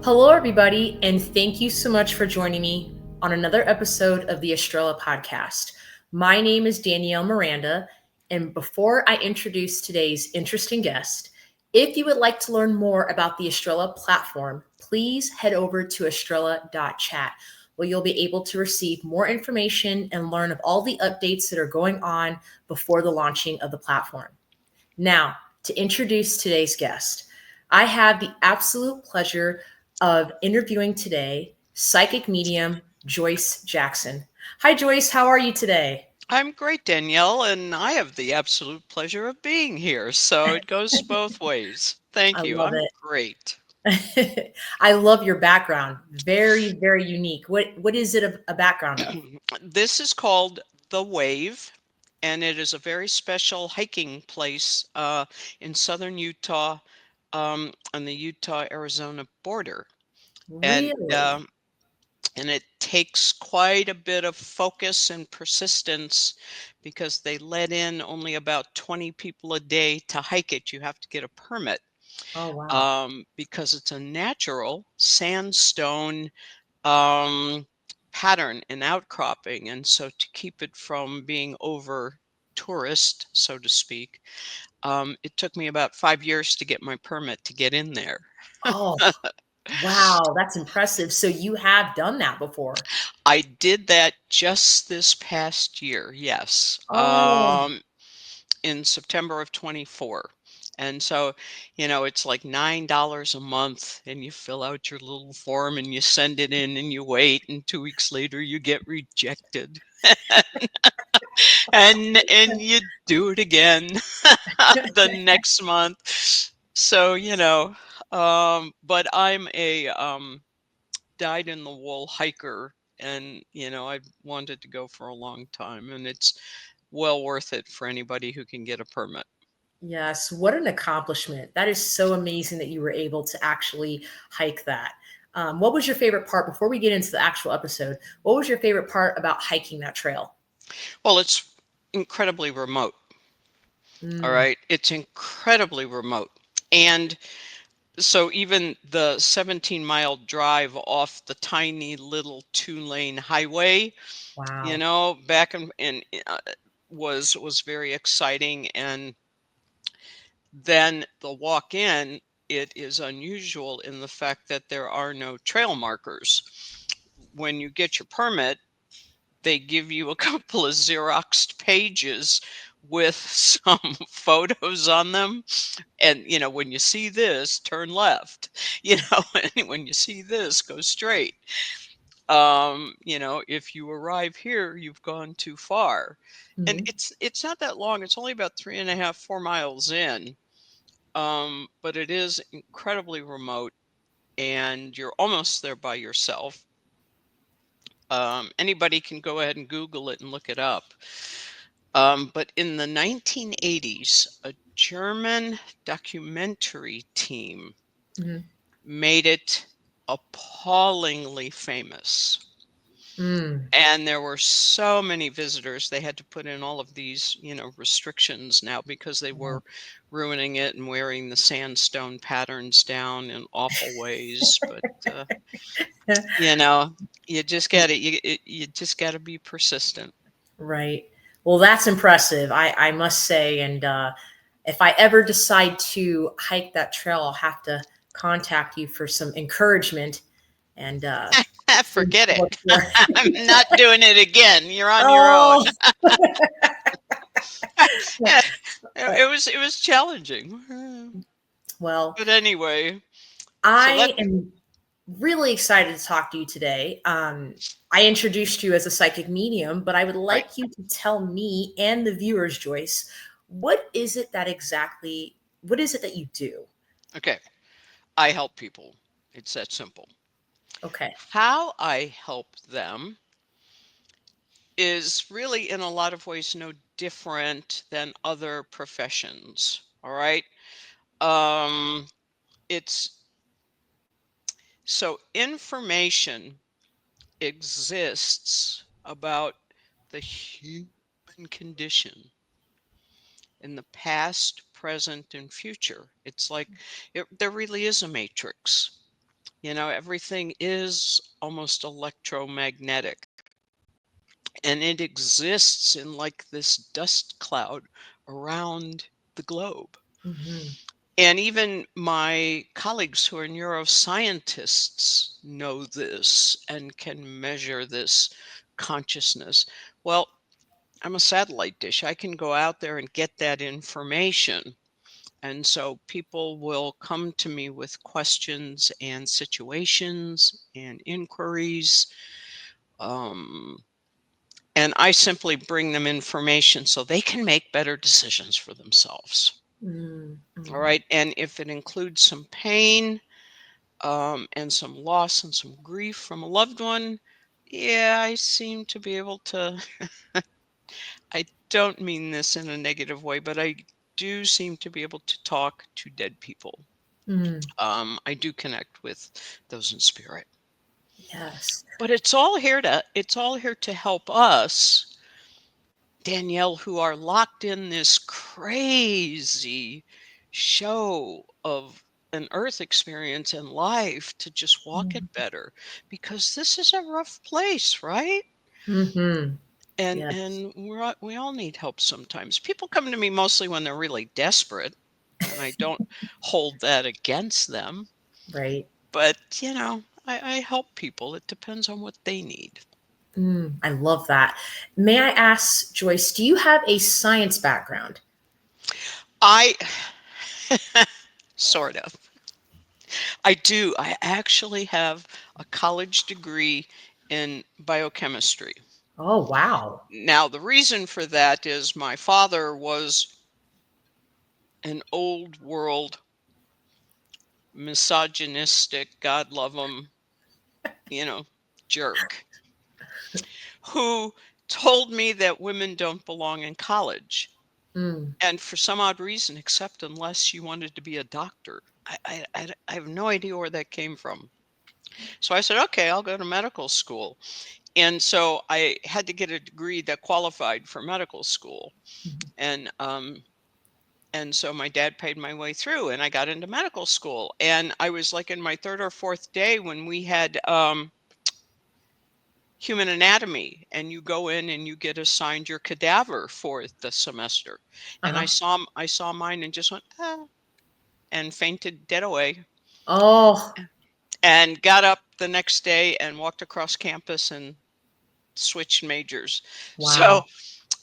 Hello, everybody, and thank you so much for joining me on another episode of the Estrella Podcast. My name is Danielle Miranda, and before I introduce today's interesting guest, if you would like to learn more about the Estrella platform, please head over to estrella.chat, where you'll be able to receive more information and learn of all the updates that are going on before the launching of the platform. Now, to introduce today's guest, I have the absolute pleasure of interviewing today psychic medium Joyce Jackson. Hi, Joyce. How are you today? I'm great, Danielle, and I have the absolute pleasure of being here. So it goes both ways. I Thank you. love I'm great. it. I love your background. Very, very unique. What is it a background of? This is called The Wave, and it is a very special hiking place in southern Utah on the Utah-Arizona border. And Really? and it takes quite a bit of focus and persistence because they let in only about 20 people a day to hike it. You have to get a permit Oh, wow. because it's a natural sandstone um, pattern and outcropping. And so to keep it from being over tourist, so to speak, it took me about 5 years to get my permit to get in there. Oh, wow. That's impressive. So you have done that before. I did that just this past year, yes, Oh, in September of 24. And so, it's like $9 a month, and you fill out your little form and you send it in and you wait, and 2 weeks later you get rejected. And you do it again the next month. So, but I'm a dyed in the wool hiker, and I've wanted to go for a long time, and it's well worth it for anybody who can get a permit. yes. What an accomplishment. That is so amazing that you were able to actually hike that. What was your favorite part before we get into the actual episode? What was your favorite part about hiking that trail? Well, it's incredibly remote. All Mm, right, it's incredibly remote. And so even the 17-mile drive off the tiny little 2-lane highway, wow. back and was very exciting. And then the walk in, it is unusual in the fact that there are no trail markers. When you get your permit, they give you a couple of Xeroxed pages with some photos on them. And, when you see this, turn left, and when you see this, go straight. If you arrive here, you've gone too far. And Mhm. it's not that long. It's only about 3.5, 4 miles in. But it is incredibly remote, and you're almost there by yourself. Anybody can go ahead and Google it and look it up. But in the 1980s, a German documentary team Mhm. made it appallingly famous. Mm. And there were so many visitors, they had to put in all of these, restrictions now because they Wow. were ruining it and wearing the sandstone patterns down in awful ways. But you know, you just got to you just got to be persistent. Right. Well, that's impressive. I must say, and if I ever decide to hike that trail, I'll have to contact you for some encouragement and see Forget what it. your I'm not doing it again. You're on your own. oh. Yeah, it was challenging. Well, But anyway, so I that am really excited to talk to you today. I introduced you as a psychic medium, but I would right. like you to tell me and the viewers, Joyce, what is it that you do? Okay. I help people. It's that simple. Okay. How I help them is really in a lot of ways no different than other professions. All right. Um, it's so information exists about the human condition in the past, present, and future. It's like there really is a matrix. Everything is almost electromagnetic, and it exists in like this dust cloud around the globe. Hmm. And even my colleagues who are neuroscientists know this and can measure this consciousness. Well, I'm a satellite dish. I can go out there and get that information. And so people will come to me with questions and situations and inquiries. Um, and I simply bring them information so they can make better decisions for themselves. All Mm-hmm. right. And if it includes some pain, and some loss and some grief from a loved one, yeah, I seem to be able to. I don't mean this in a negative way, but I do seem to be able to talk to dead people. Mm. I do connect with those in spirit. Yes. But it's all here to help us, Danielle, who are locked in this crazy show of an earth experience and life, to just walk it better, because this is a rough place, right? Mm-hmm. and Yes. and we all need help sometimes. People come to me mostly when they're really desperate, and I don't hold that against them. Right. But I help people. It depends on what they need. I love that. May I ask, Joyce, do you have a science background? I sort of. I do. I actually have a college degree in biochemistry. Oh, wow. Now, the reason for that is my father was an old world misogynistic, God love him, you know, jerk, who told me that women don't belong in college. Mm. And for some odd reason, except unless you wanted to be a doctor. I have no idea where that came from. So I said, okay, I'll go to medical school. And so I had to get a degree that qualified for medical school. Mhm. And so my dad paid my way through, and I got into medical school. And I was like in my third or fourth day when we had human anatomy, and you go in and you get assigned your cadaver for the semester. And I Uh-huh. saw mine and just went, ah, and fainted dead away, Oh, and got up the next day and walked across campus and switched majors. So wow.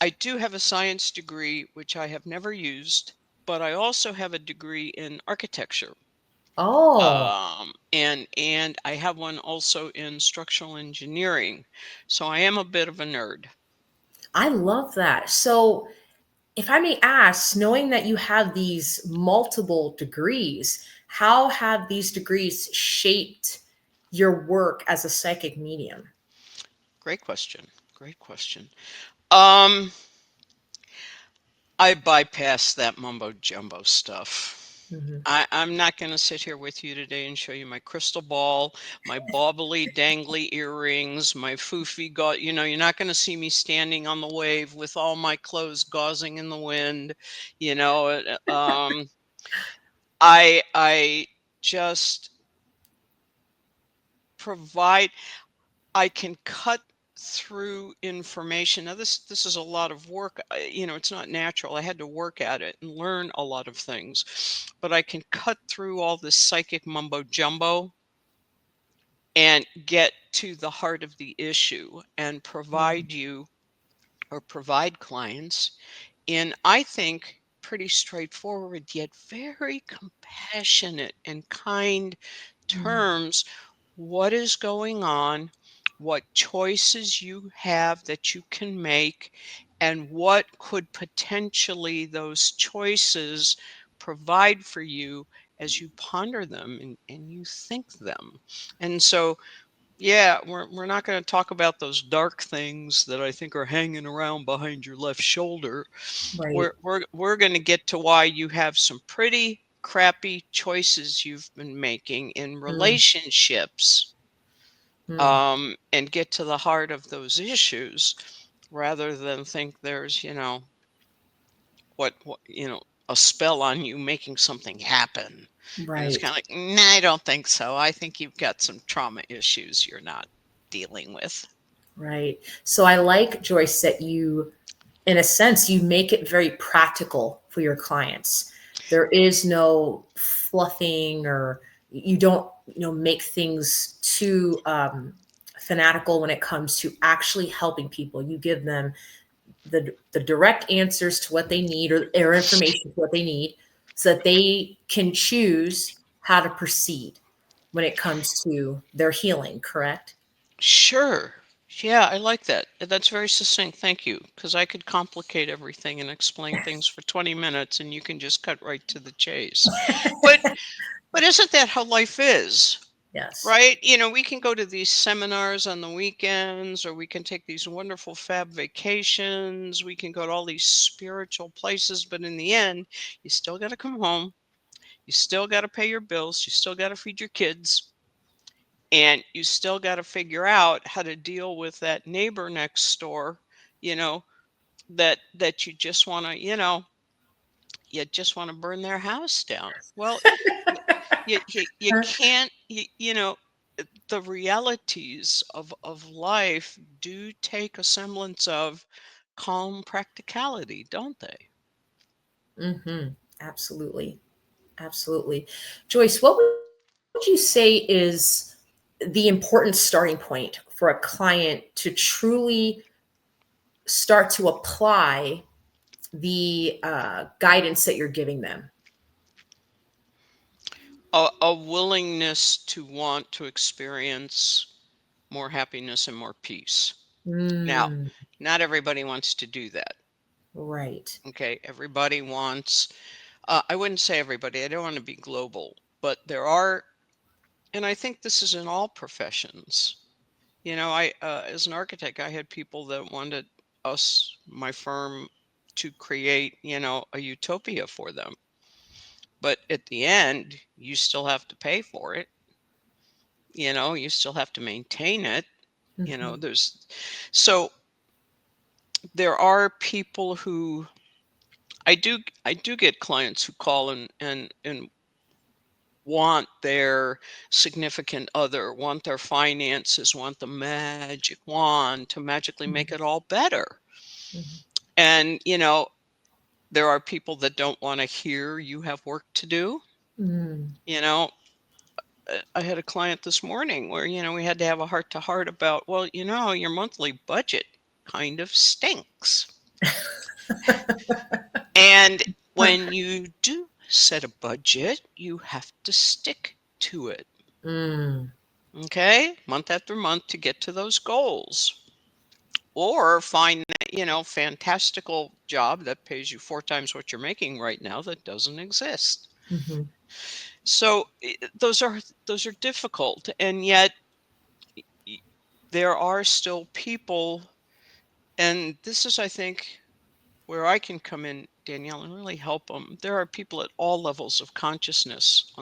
I do have a science degree, which I have never used, but I also have a degree in architecture. Oh, And I have one also in structural engineering. So I am a bit of a nerd. I love that. So, if I may ask, knowing that you have these multiple degrees, how have these degrees shaped your work as a psychic medium? Great question. Great question. Um, I bypass that mumbo jumbo stuff. Hmm. I'm not going to sit here with you today and show you my crystal ball, my bobbly dangly earrings, my foofy you're not going to see me standing on the wave with all my clothes gauzing in the wind. You know, I just provide. I can cut through information. Now, this is a lot of work. It's not natural. I had to work at it and learn a lot of things, but I can cut through all this psychic mumbo jumbo and get to the heart of the issue and Mm. provide clients in, I think, pretty straightforward yet very compassionate and kind Mm. terms, what is going on, what choices you have that you can make, and what could potentially those choices provide for you as you ponder them and you think them. And so, yeah, we're not going to talk about those dark things that I think are hanging around behind your left shoulder. Right. We're going to get to why you have some pretty crappy choices you've been making in Mm. relationships, Mm. and get to the heart of those issues, rather than think there's, what a spell on you making something happen. And it's Right. kind of like, nah, I don't think so. I think you've got some trauma issues you're not dealing with. Right. So I like, Joyce, that you, in a sense, you make it very practical for your clients. There is no fluffing, or you don't, make things too fanatical when it comes to actually helping people. You give them the direct answers to what they need, or information to what they need, so that they can choose how to proceed when it comes to their healing, correct? Sure. Yeah, I like that. That's very succinct. Thank you. Because I could complicate everything and explain things for 20 minutes and you can just cut right to the chase. But isn't that how life is? Yes. Right? We can go to these seminars on the weekends, or we can take these wonderful fab vacations. We can go to all these spiritual places, but in the end, you still got to come home. You still got to pay your bills. You still got to feed your kids. And you still got to figure out how to deal with that neighbor next door, you know, that you just want to burn their house down. Well, you can't, the realities of life do take a semblance of calm practicality, don't they? Mm-hmm. Absolutely. Absolutely. Joyce, what would you say is the important starting point for a client to truly start to apply the guidance that you're giving them? A willingness to want to experience more happiness and more peace. Now, Mm, not everybody wants to do that. right. Okay, everybody wants. I wouldn't say everybody. I don't want to be global, but there are, and I think this is in all professions. I as an architect, I had people that wanted my firm, to create, a utopia for them. But at the end, you still have to pay for it. You still have to maintain it. Mm-hmm. There's so there are people who I do get clients who call and want their significant other, want their finances, want the magic wand to magically make it all better. Mm-hmm. And, there are people that don't want to hear you have work to do. Mm. You know, I had a client this morning where, we had to have a heart to heart about, well, your monthly budget kind of stinks. And when you do set a budget, you have to stick to it. Mm. Okay, month after month to get to those goals. Or find that, fantastical job that pays you 4 times what you're making right now that doesn't exist. Mm-hmm. So those are difficult, and yet y- there are still people, and this is, I think, where I can come in, Danielle, and really help them. There are people at all levels of consciousness,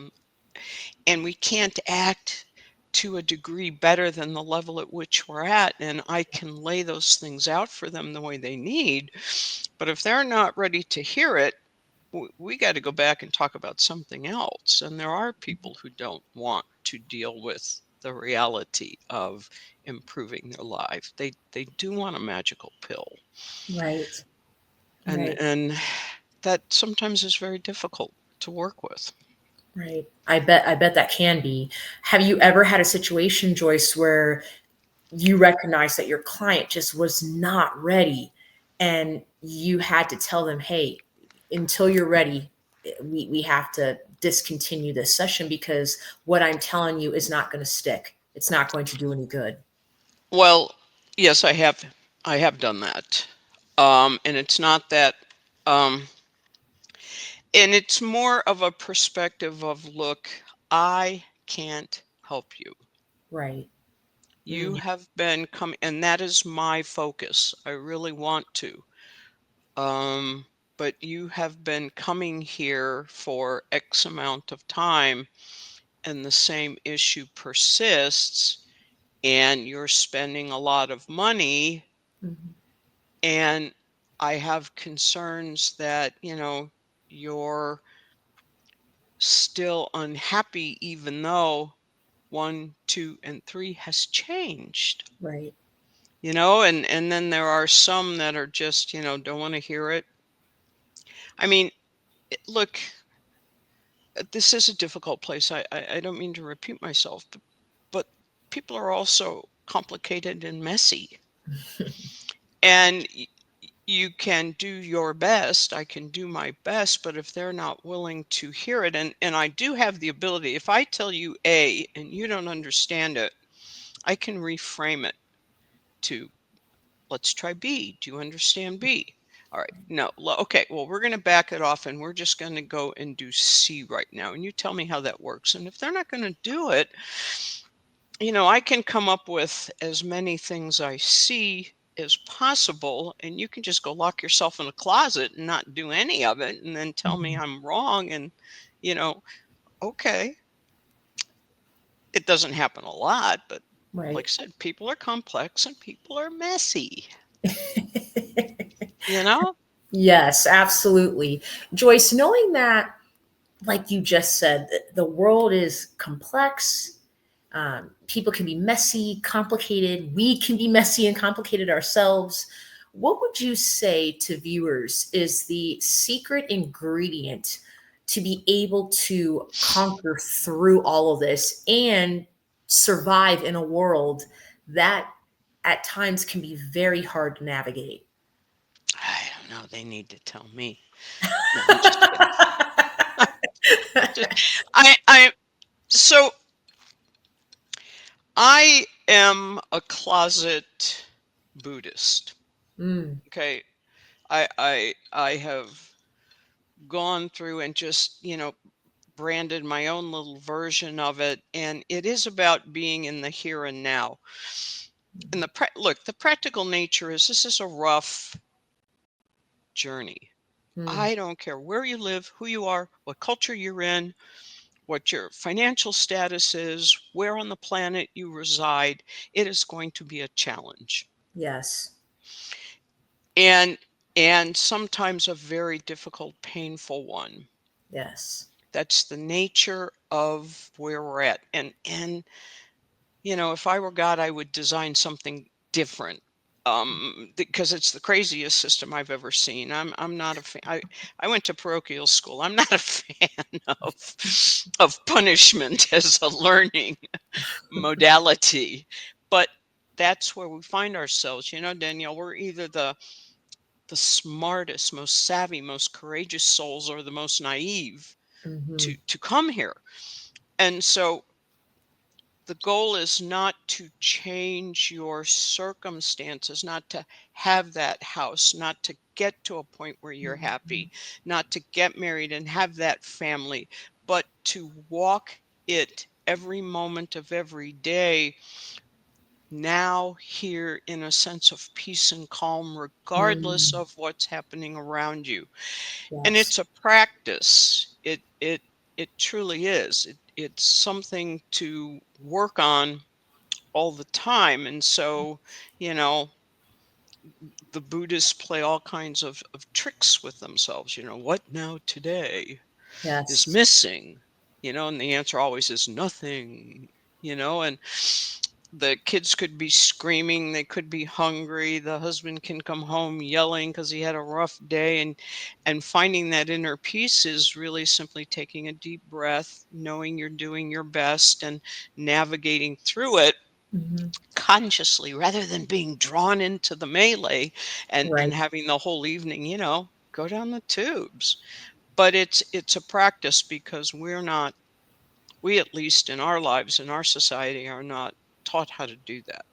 and we can't act to a degree better than the level at which we're at. And I can lay those things out for them the way they need. But if they're not ready to hear it, we got to go back and talk about something else. And there are people who don't want to deal with the reality of improving their life. They do want a magical pill. Right. And Right. that sometimes is very difficult to work with. Right. I bet that can be. Have you ever had a situation, Joyce, where you recognize that your client just was not ready, and you had to tell them, hey, until you're ready, we have to discontinue this session because what I'm telling you is not going to stick. It's not going to do any good. Well, yes, I have done that. And it's not that, um, and it's more of a perspective of, look, I can't help you. Right. You Mm, have been coming, and that is my focus. I really want to. Um, but you have been coming here for X amount of time, and the same issue persists, and you're spending a lot of money. mhm, And I have concerns that, you're still unhappy, even though 1, 2, and 3 has changed. Right. And then there are some that are just, don't want to hear it. I mean, look, this is a difficult place. I don't mean to repeat myself, but people are also complicated and messy. And you can do your best. I can do my best, but if they're not willing to hear it, and I do have the ability, if I tell you A and you don't understand it, I can reframe it to, let's try B. Do you understand B? All right. No. Okay. Well, we're going to back it off and we're just going to go and do C right now. And you tell me how that works. And if they're not going to do it, I can come up with as many things I see as possible, and you can just go lock yourself in a closet and not do any of it and then tell me I'm wrong. And, you know, okay, it doesn't happen a lot, but like Right. I said, people are complex and people are messy, you know? Yes, absolutely. Joyce, knowing that, like you just said, the world is complex. People can be messy, complicated. We can be messy and complicated ourselves. What would you say to viewers is the secret ingredient to be able to conquer through all of this and survive in a world that at times can be very hard to navigate? I don't know. They need to tell me. No, I'm just kidding. Just, I, so I am a closet Buddhist. Mm, Okay. I have gone through and just, branded my own little version of it. And it is about being in the here and now. And look, the practical nature is this is a rough journey. mm, I don't care where you live, who you are, what culture you're in, what your financial status is, where on the planet you reside. It is going to be a challenge. yes, And and sometimes a very difficult, painful one. yes. That's the nature of where we're at. And if I were God, I would design something different. Because it's the craziest system I've ever seen. I'm not a fan. I went to parochial school. I'm not a fan of punishment as a learning modality. But that's where we find ourselves. Danielle, we're either the smartest, most savvy, most courageous souls or the most naive Hmm. to come here. And so the goal is not to change your circumstances, not to have that house, not to get to a point where you're happy, not to get married and have that family, but to walk it every moment of every day, now, here, in a sense of peace and calm, regardless Mm, of what's happening around you. And yes, it's a practice. It truly is. It's something to work on all the time. And so, you know, the Buddhists play all kinds of tricks with themselves. What now today is yes. missing? And the answer always is nothing, and the kids could be screaming, they could be hungry, the husband can come home yelling because he had a rough day, and finding that inner peace is really simply taking a deep breath, knowing you're doing your best and navigating through it Hmm. consciously rather than being drawn into the melee and Right. having the whole evening, go down the tubes. But it's a practice because we, at least in our lives, in our society, are not taught how to do that.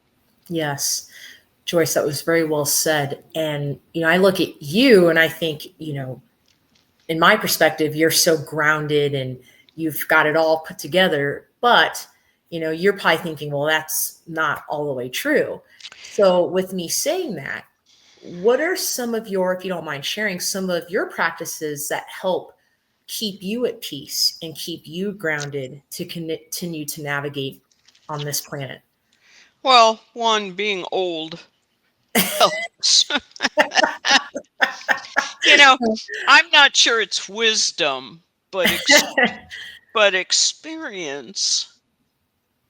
Yes. Joyce, that was very well said. And, I look at you and I think, in my perspective, you're so grounded and you've got it all put together. But, you're probably thinking, well, that's not all the way true. So, with me saying that, what are some of your, if you don't mind sharing, some of your practices that help keep you at peace and keep you grounded to continue to navigate on this planet? Well, one, being old helps. you know, I'm not sure it's wisdom, but but experience,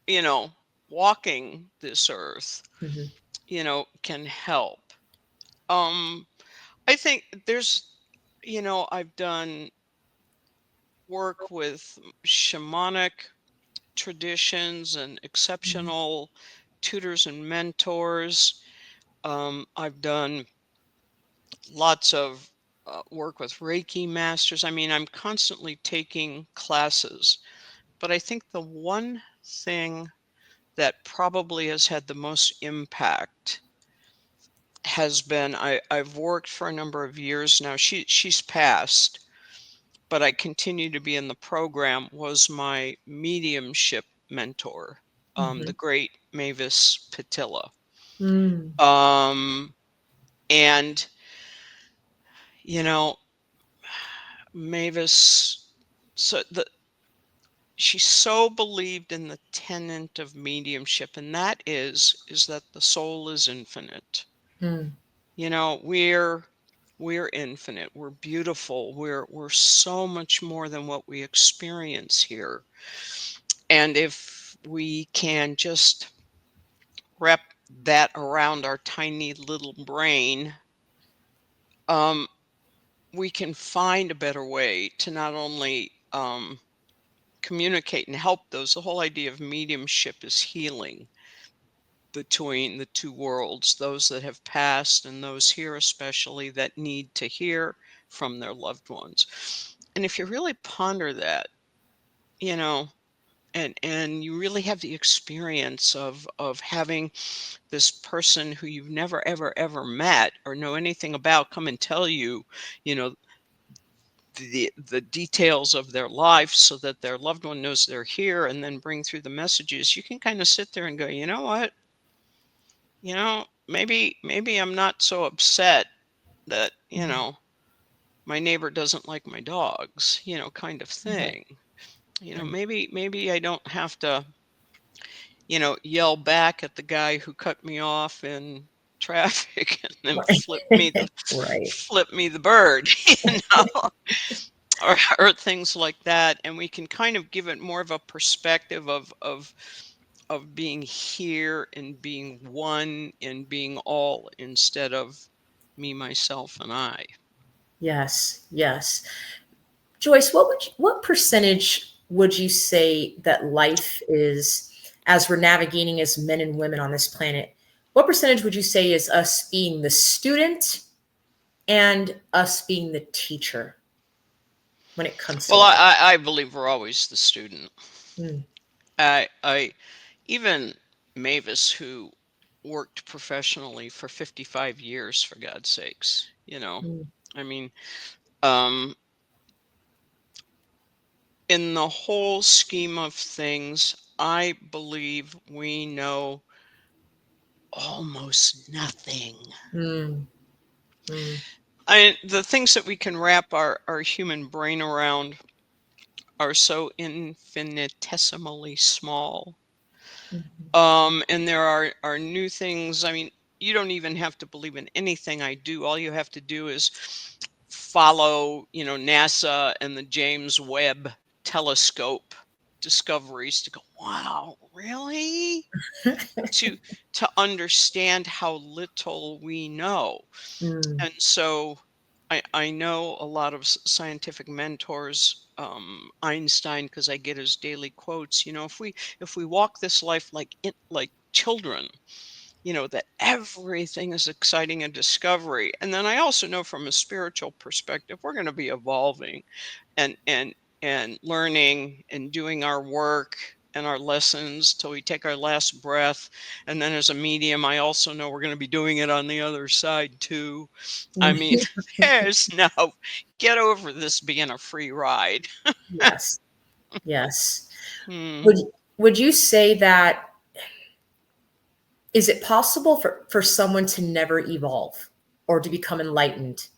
you know, walking this earth, Mhm, can help. Um, I think I've done work with shamanic traditions and mhm, exceptional tutors and mentors. I've done lots of work with Reiki masters. I mean, I'm constantly taking classes, but I think the one thing that probably has had the most impact has been I've worked for a number of years now. She's passed, but I continue to be in the program, was my mediumship mentor, the mhm, great Mavis Patilla. mm, Um, and, you know, Mavis, so she so believed in the tenet of mediumship, and that is that the soul is infinite. mm, We're infinite. We're beautiful. We're so much more than what we experience here. And if we can just wrap that around our tiny little brain, um, we can find a better way to not only communicate and help those. The whole idea of mediumship is healing between the two worlds, those that have passed and those here, especially that need to hear from their loved ones. And if you really ponder that, you know, and you really have the experience of having this person who you've never ever ever met or know anything about come and tell you, you know, the details of their life so that their loved one knows they're here, and then bring through the messages, you can kind of sit there and go, you know what, maybe I'm not so upset that, mhm. my neighbor doesn't like my dogs, kind of Right, thing. right. Maybe I don't have to, yell back at the guy who cut me off in traffic and then Right. Right. flip me the bird, know, or things like that. And we can kind of give it more of a perspective of being here and being one and being all instead of me, myself, and I. Yes, yes. Joyce, what percentage would you say that life is, as we're navigating as men and women on this planet, what percentage would you say is us being the student and us being the teacher when it comes to Well, life? I believe we're always the student. Mm, I even Mavis, who worked professionally for 55 years, for God's sakes, mm, I mean, um, in the whole scheme of things, I believe we know almost nothing. mm, mm, The things that we can wrap our human brain around are so infinitesimally small. mhm, And there are new things. I mean, you don't even have to believe in anything I do. All you have to do is follow, NASA and the James Webb telescope discoveries to go, wow, really? To understand how little we know. mm, And so I know a lot of scientific mentors, Einstein, because I get his daily quotes. If we walk this life like children, that everything is exciting and discovery. And then I also know from a spiritual perspective, we're going to be evolving and learning and doing our work and our lessons till we take our last breath. And then as a medium, I also know we're going to be doing it on the other side too. I mean, mm. there's no get over this being a free ride. Yes, yes. Hmm. Would you say that, is it possible for someone to never evolve or to become enlightened?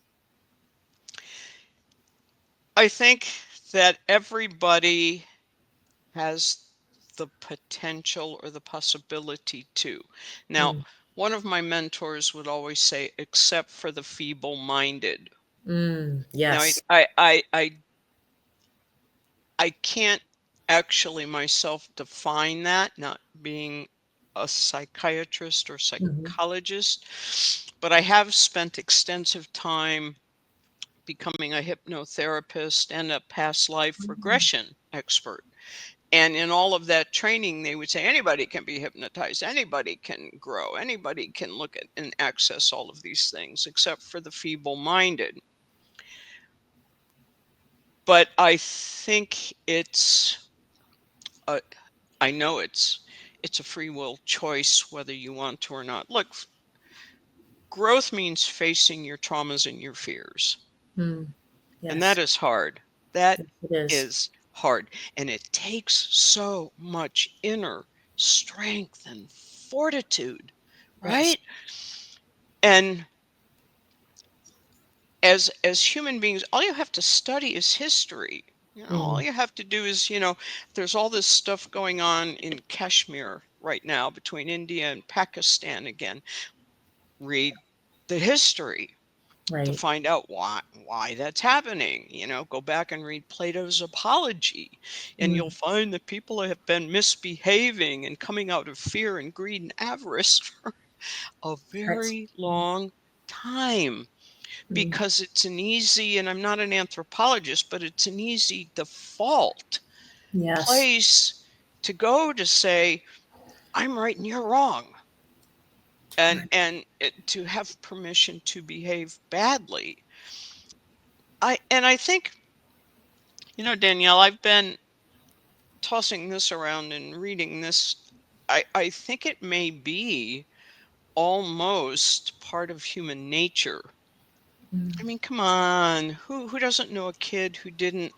I think that everybody has the potential or the possibility to. Now, Mm, one of my mentors would always say, except for the feeble minded. Now, yes. I I can't actually myself define that, not being a psychiatrist or Mhm. psychologist, but I have spent extensive time becoming a hypnotherapist and a past life Mm. regression expert. And in all of that training, they would say anybody can be hypnotized, anybody can grow, anybody can look at and access all of these things, except for the feeble minded. But I think a, I know it's a free will choice whether you want to or not. Look, growth means facing your traumas and your fears. Mm. And that Yes, is hard. That yes, it is. is hard. And it takes so much inner strength and fortitude, Yes. right? And as human beings, all you have to study is history. All Mm. you have to do is, there's all this stuff going on in Kashmir right now between India and Pakistan again. Read the history to Right. find out why that's happening. Go back and read Plato's Apology, and you'll Mm. find that people have been misbehaving and coming out of fear and greed and avarice for a Right. very long time, Mm. because it's an easy, and I'm not an anthropologist, but it's an easy default Yes. place to go to say, I'm right and you're wrong. And Right. to have permission to behave badly. I think, Danielle, I've been tossing this around and reading this. I think it may be almost part of human nature. I Mm. mean, come on, who doesn't know a kid who didn't,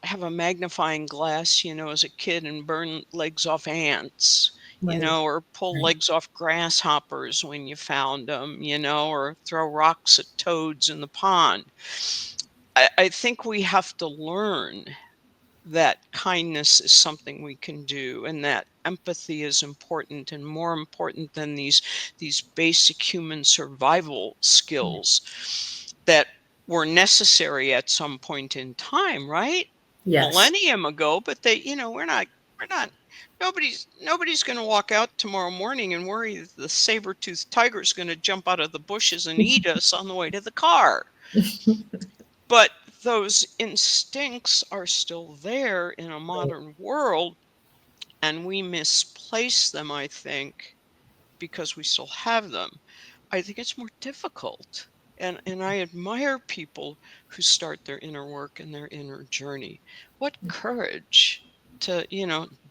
have a magnifying glass, as a kid and burn legs off ants, Right. or pull Right. legs off grasshoppers when you found them, or throw rocks at toads in the pond. I think we have to learn that kindness is something we can do, and that empathy is important, and more important than these basic human survival Yeah. skills that were necessary at some point in time, right? Yes. Millennium ago. But we're not nobody's going to walk out tomorrow morning and worry that the saber-toothed tiger is going to jump out of the bushes and eat us on the way to the car. But those instincts are still there in a Right. modern world, and we misplace them, I think, because we still have them. I think it's more difficult. And I admire people who start their inner work and their inner journey. What courage to,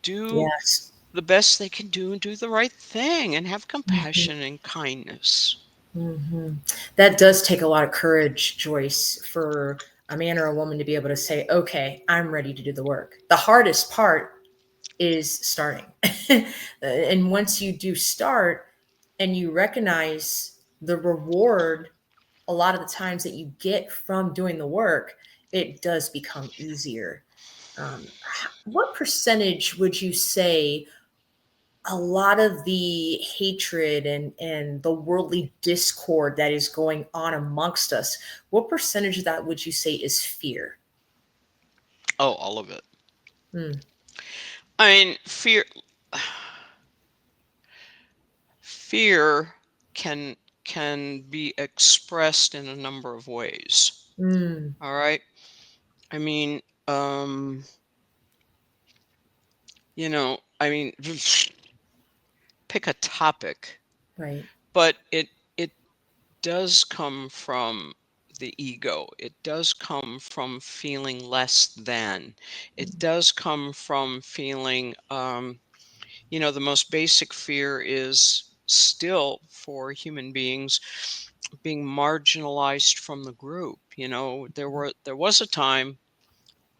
do Yes. the best they can do and do the right thing and have Mhm. compassion and kindness. Mhm. That does take a lot of courage, Joyce, for a man or a woman to be able to say, "Okay, I'm ready to do the work." The hardest part is starting. And once you do start and you recognize the reward a lot of the times that you get from doing the work, it does become easier. What percentage would you say a lot of the hatred and the worldly discord that is going on amongst us, what percentage of that would you say is fear? Oh, all of it. Mm. I mean, fear can be expressed in a number of ways. Mm. All right. I mean, um, I mean, pick a topic, Right. but it does come from the ego. It does come from feeling less than. It Mm. does come from feeling, the most basic fear is still for human beings being marginalized from the group. There was a time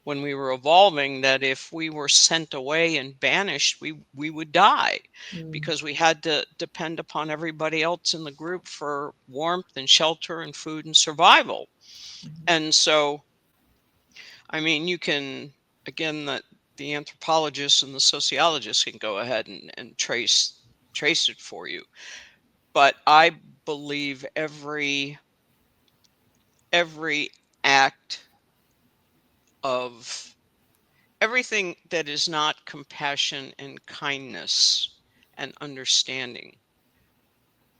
when we were evolving that if we were sent away and banished, we would die, Mm. because we had to depend upon everybody else in the group for warmth and shelter and food and survival. Mm. And so, I mean, you can, again, that the anthropologists and the sociologists can go ahead and trace it for you. But I believe every act of everything that is not compassion and kindness and understanding,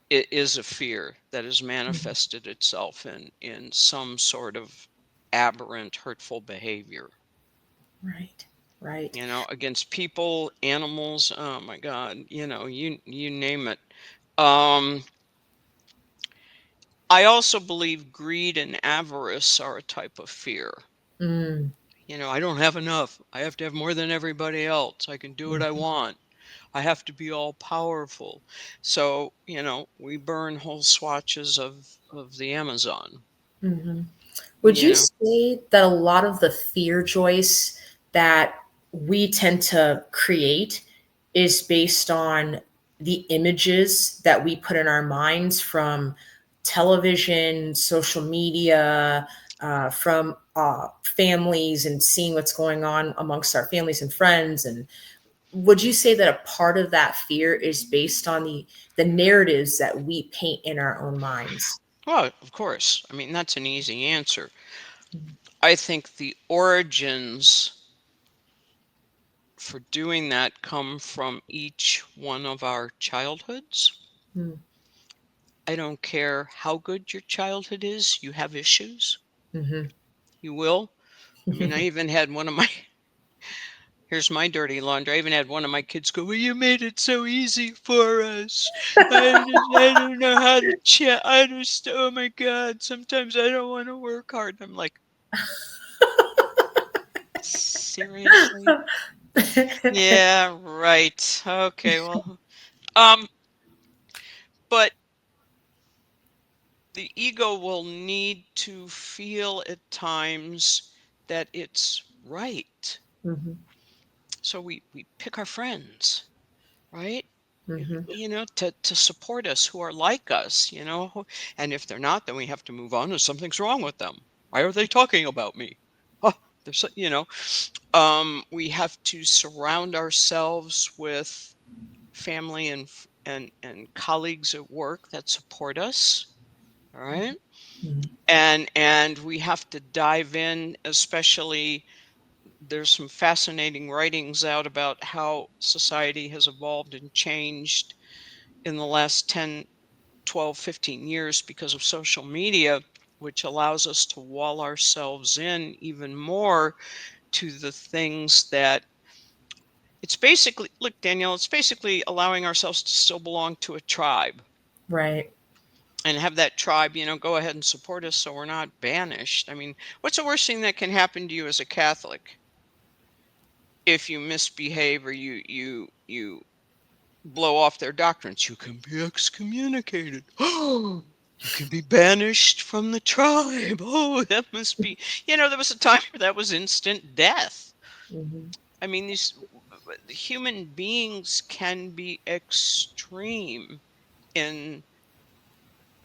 it is a fear that has Mhm. manifested itself in some sort of aberrant, hurtful behavior, Right. Right. against people, animals. Oh my God, you name it. Um, I also believe greed and avarice are a type of fear. Mm. I don't have enough. I have to have more than everybody else. I can do what I Mhm. want. I have to be all powerful. So, we burn whole swatches of the Amazon, Mhm. Would you you know. say that a lot of the fear, Joyce, that we tend to create is based on the images that we put in our minds from television, social media, from families, and seeing what's going on amongst our families and friends? And would you say that a part of that fear is based on the narratives that we paint in our own minds? Well, of course. I mean, that's an easy answer. Mhm. I think the origins for doing that come from each one of our childhoods. Mm. I don't care how good your childhood is, you have issues. Mhm. You will. I mean, I even had one of my here's my dirty laundry. I even had one of my kids go, "Well, you made it so easy for us. I don't know how to chat. Oh my God, sometimes I don't want to work hard." I'm like, seriously? Yeah, right. Okay, well, um, but the ego will need to feel at times that it's right. Mhm. So we pick our friends, right? Mhm. To support us, who are like us, and if they're not, then we have to move on, and something's wrong with them. Why are they talking about me? Oh, there's we have to surround ourselves with family and colleagues at work that support us. All right. Mhm. And we have to dive in, especially there's some fascinating writings out about how society has evolved and changed in the last 10, 12, 15 years because of social media, which allows us to wall ourselves in even more to the things that it's basically, look, Danielle, it's basically allowing ourselves to still belong to a tribe Right. and have that tribe, go ahead and support us so we're not banished. I mean, what's the worst thing that can happen to you as a Catholic if you misbehave or you blow off their doctrines? You can be excommunicated. Oh, you can be banished from the tribe. Oh, that must be, there was a time where that was instant death. Mhm. I mean, these human beings can be extreme in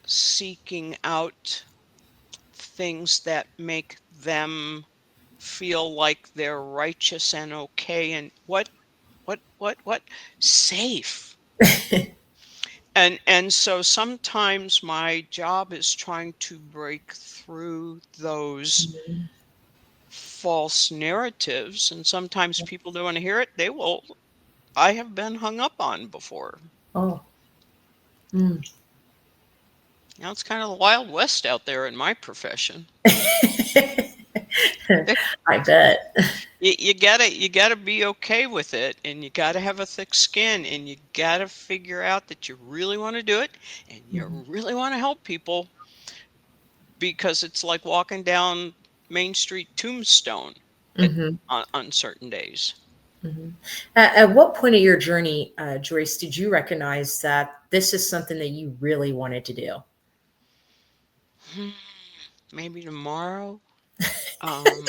seeking out things that make them feel like they're righteous and okay and what safe. And so sometimes my job is trying to break through those Mhm. false narratives, and sometimes people don't want to hear it. I have been hung up on before. Oh. Mm. It's kind of the Wild West out there in my profession. I bet. You gotta be okay with it, and you gotta have a thick skin, and you gotta figure out that you really want to do it, and you Mhm. really want to help people, because it's like walking down Main Street Tombstone at Mhm. on certain days. Mhm. At what point of your journey, Joyce, did you recognize that this is something that you really wanted to do? Hmm, maybe tomorrow. Um,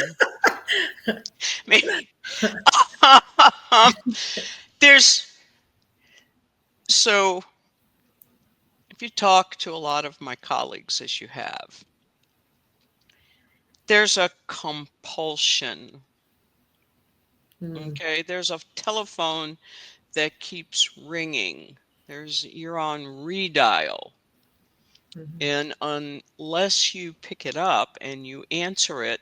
maybe. um, there's so if you talk to a lot of my colleagues, as you have, there's a compulsion. Mm. Okay, there's a telephone that keeps ringing. You're on redial. Mhm. And unless you pick it up and you answer it,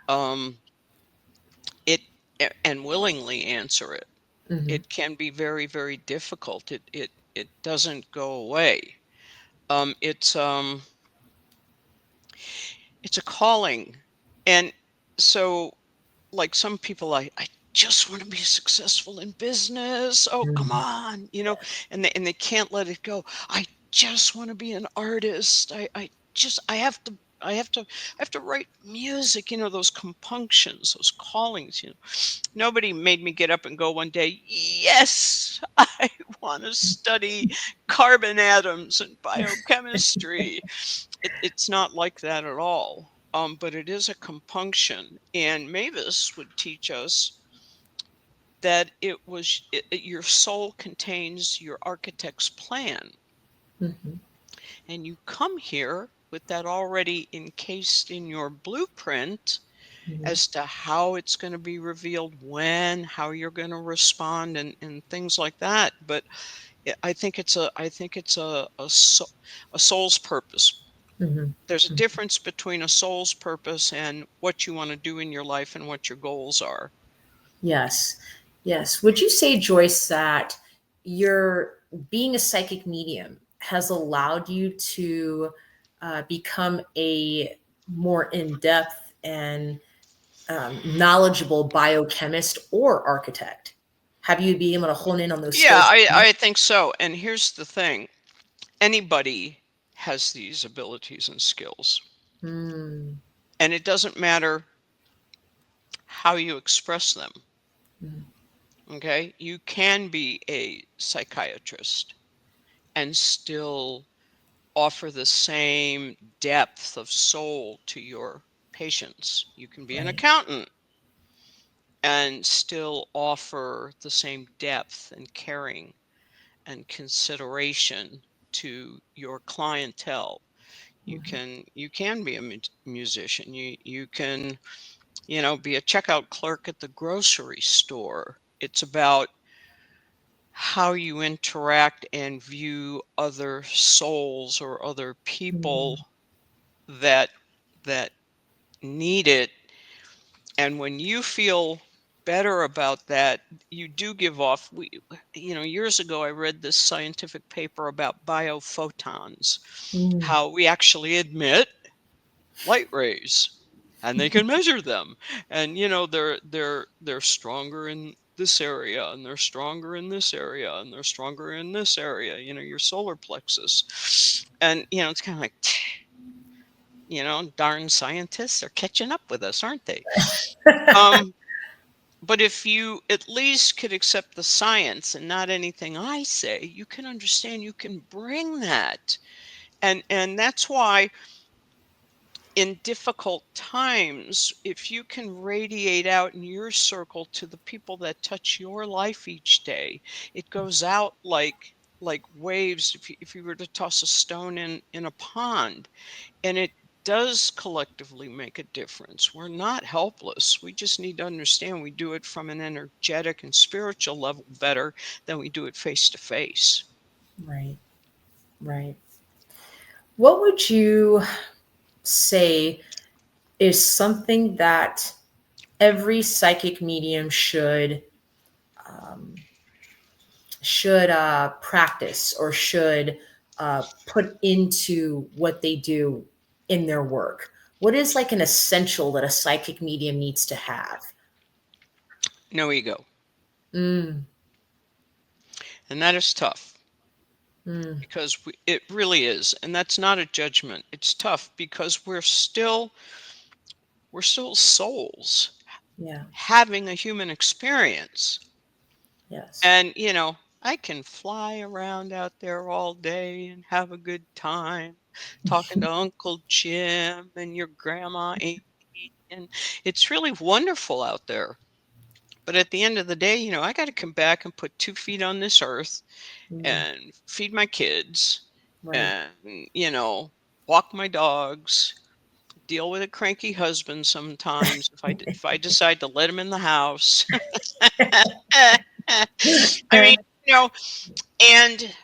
um, and willingly answer it. Mm-hmm. It can be very, very difficult. It doesn't go away. Um, it's um, it's a calling, and so like some people, I just want to be successful in business. Oh, come Mm-hmm. on, and they can't let it go. I just want to be an artist. I have to write music, those compunctions, those callings. Nobody made me get up and go one day, yes, I want to study carbon atoms and biochemistry. It's not like that at all. But it is a compunction. And Mavis would teach us that your soul contains your architect's plan. Mm-hmm. And you come here with that already encased in your blueprint Mm-hmm. as to how it's going to be revealed, when, how you're going to respond, and things like that. But I think it's a soul's purpose. There's a Mm-hmm. difference between a soul's purpose and what you want to do in your life and what your goals are. Yes. Yes. Would you say, Joyce, that your being a psychic medium has allowed you to become a more in depth and knowledgeable biochemist or architect? Have you been able to hone in on those Yeah, skills? I think so. And here's the thing, anybody has these abilities and skills. Mm, And it doesn't matter how you express them. mm, Okay. You can be a psychiatrist and still offer the same depth of soul to your patients. You can be an right. accountant and still offer the same depth and caring and consideration to your clientele. You Mhm, can you can be a musician. You can, be a checkout clerk at the grocery store. It's about how you interact and view other souls or other people mm, that that need it. And when you feel better about that, you do give off. Years ago I read this scientific paper about biophotons, mm, how we actually emit light rays and they can measure them. And they're stronger in this area, and they're stronger in this area, and they're stronger in this area, your solar plexus. And it's kind of like, darn scientists are catching up with us, aren't they? um but if you at least could accept the science and not anything I say, you can understand, you can bring that. And that's why in difficult times, if you can radiate out in your circle to the people that touch your life each day, it goes out like waves. If you were to toss a stone in a pond, and it does collectively make a difference. We're not helpless. We just need to understand we do it from an energetic and spiritual level better than we do it face to face. right, right. What would you say is something that every psychic medium um, should practice or should put into what they do in their work? What is like an essential that a psychic medium needs to have? No ego. Mm, And that is tough mm, because it really is. And that's not a judgment. It's tough because we're still souls yeah. having a human experience. Yes. And, I can fly around out there all day and have a good time talking to Uncle Jim and your grandma Amy. And it's really wonderful out there. But at the end of the day, I got to come back and put 2 feet on this earth Mm, and feed my kids right. and, walk my dogs, deal with a cranky husband sometimes if I decide to let him in the house. I mean, you know, and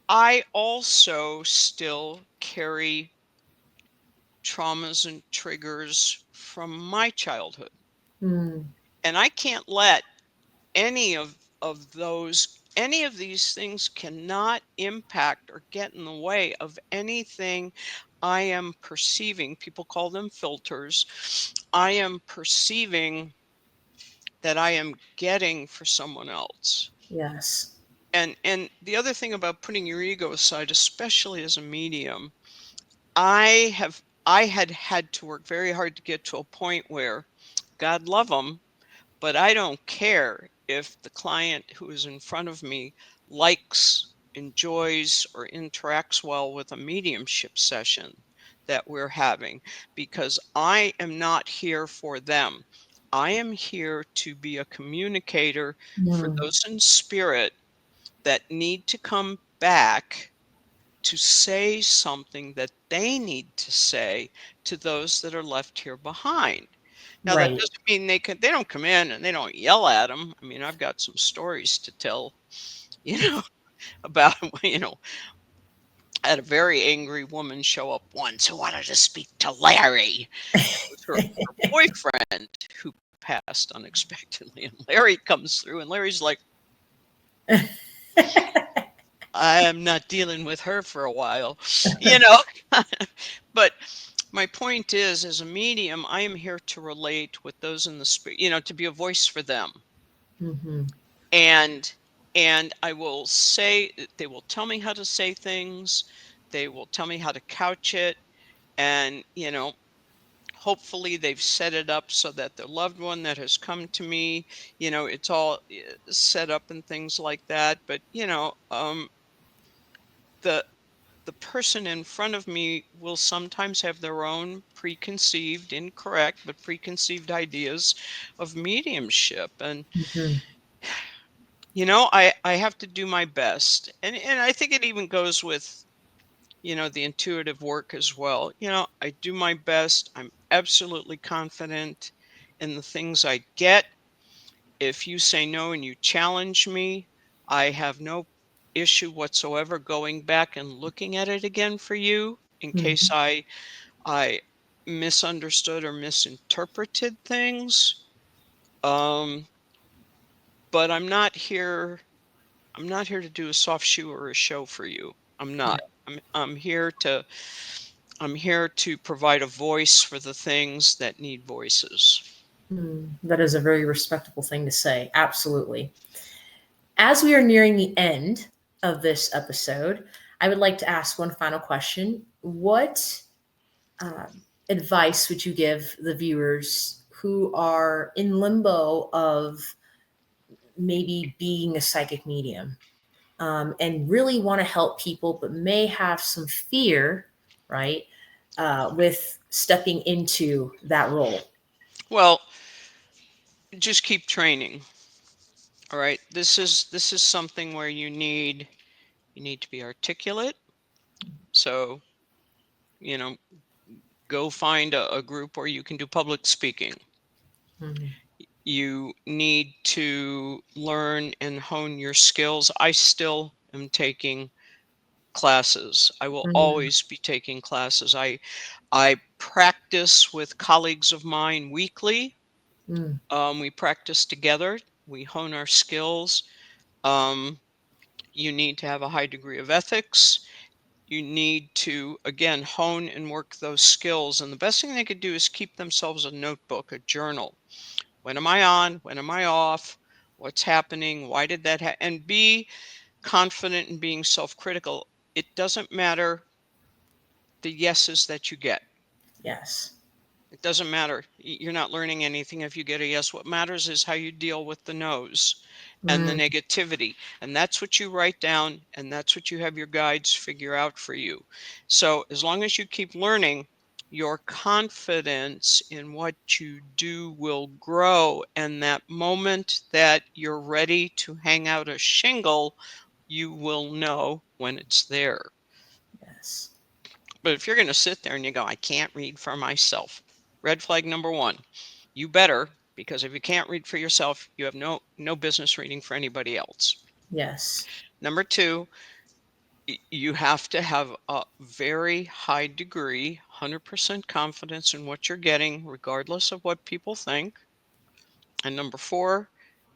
I also still carry traumas and triggers from my childhood. Mm, And I can't let any any of these things cannot impact or get in the way of anything I am perceiving. People call them filters. I am perceiving that I am getting for someone else. Yes. And the other thing about putting your ego aside, especially as a medium, I had to work very hard to get to a point where, God love them, but I don't care if the client who is in front of me likes, enjoys, or interacts well with a mediumship session that we're having, because I am not here for them. I am here to be a communicator for Mm, those in spirit that need to come back to say something that they need to say to those that are left here behind. Now, that right. doesn't mean they don't come in and they don't yell at them. I mean, I've got some stories to tell, you know, about, I had a very angry woman show up once who wanted to speak to Larry. It was her boyfriend who passed unexpectedly. And Larry comes through and Larry's like, I am not dealing with her for a while, you know. But my point is, as a medium, I am here to relate with those in the spirit, to be a voice for them. Hmm. And I will say, they will tell me how to say things. They will tell me how to couch it. And, hopefully they've set it up so that the loved one that has come to me, it's all set up and things like that. But, the the person in front of me will sometimes have their own preconceived, incorrect, but preconceived ideas of mediumship. And, Hmm. I have to do my best. And I think it even goes with, the intuitive work as well. I do my best. I'm absolutely confident in the things I get. If you say no and you challenge me, I have no issue whatsoever going back and looking at it again for you in case Hmm. I misunderstood or misinterpreted things. Um, but I'm not here to do a soft shoe or a show for you. I'm not. I'm here to provide a voice for the things that need voices. That is a very respectable thing to say. Absolutely. As we are nearing the end of this episode, I would like to ask one final question. What advice would you give the viewers who are in limbo of maybe being a psychic medium, and really want to help people, but may have some fear, right, with stepping into that role? Well, just keep training. All right. This is something where you need to be articulate. So, you know, go find a group where you can do public speaking. Mhm. You need to learn and hone your skills. I still am taking classes. I will Mhm. always be taking classes. I practice with colleagues of mine weekly. Mm. We practice together. We hone our skills. Um, you need to have a high degree of ethics. You need to, again, hone and work those skills. And the best thing they could do is keep themselves a notebook, a journal. When am I on? When am I off? What's happening? Why did that happen? And be confident in being self-critical. It doesn't matter the yeses that you get. Yes. It doesn't matter. You're not learning anything if you get a yes. What matters is how you deal with the no's and the Mm. negativity. And that's what you write down, and that's what you have your guides figure out for you. So as long as you keep learning, your confidence in what you do will grow. And that moment that you're ready to hang out a shingle, you will know when it's there. Yes. But if you're going to sit there and you go, I can't read for myself, red flag number one, you better, because if you can't read for yourself, you have no business reading for anybody else. Yes. Number two, you have to have a very high degree, 100% confidence in what you're getting, regardless of what people think. And number 4,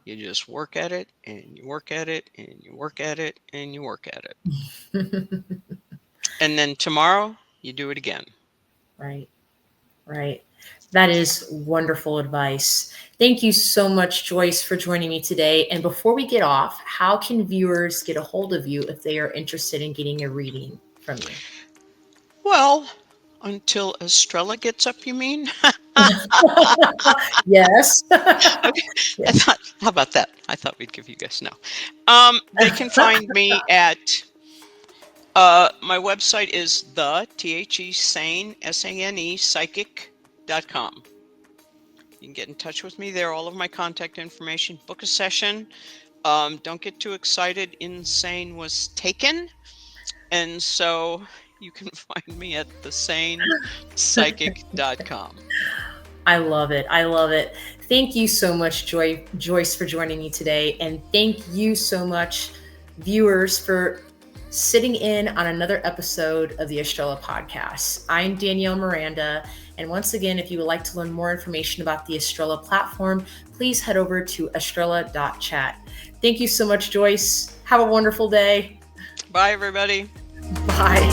you just work at it and you work at it and you work at it and you work at it. And then tomorrow you do it again. Right. Right. That is wonderful advice. Thank you so much, Joyce, for joining me today. And before we get off, how can viewers get a hold of you if they are interested in getting a reading from you? Well, until Estrella gets up, you mean? Yes. Okay. Yes. How about that? I thought we'd give you guys no. They can find me at my website is sane, SANE, psychic.com. You can get in touch with me there. All of my contact information. Book a session. Don't get too excited. Insane was taken. And so you can find me at thesanepsychic.com. I love it. I love it. Thank you so much, Joyce, for joining me today. And thank you so much, viewers, for sitting in on another episode of the Estrella Podcast. I'm Danielle Miranda. And once again, if you would like to learn more information about the Estrella platform, please head over to estrella.chat. Thank you so much, Joyce. Have a wonderful day. Bye, everybody. Bye.